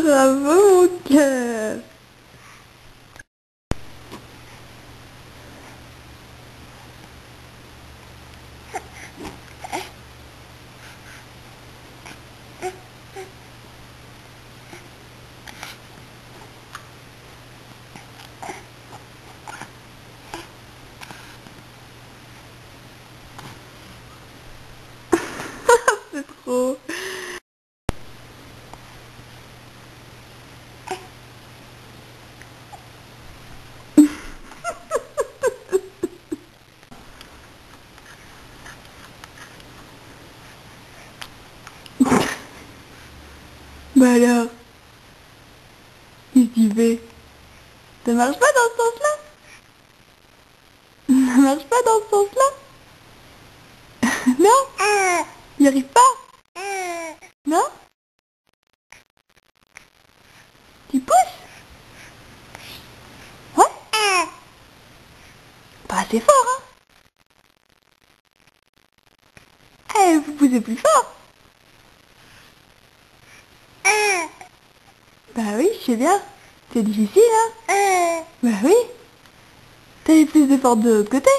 Bravo mon cœur. C'est trop. Bah alors, qu'est-ce que tu fais? Ça marche pas dans ce sens-là? Ça marche pas dans ce sens-là? Non? Il arrive pas? Non? Tu pousses? Ouais? Pas assez fort, hein? Eh, vous poussez plus fort. Bah oui, je sais bien. C'est difficile, hein? Bah oui. T'avais plus d'efforts de l'autre côté.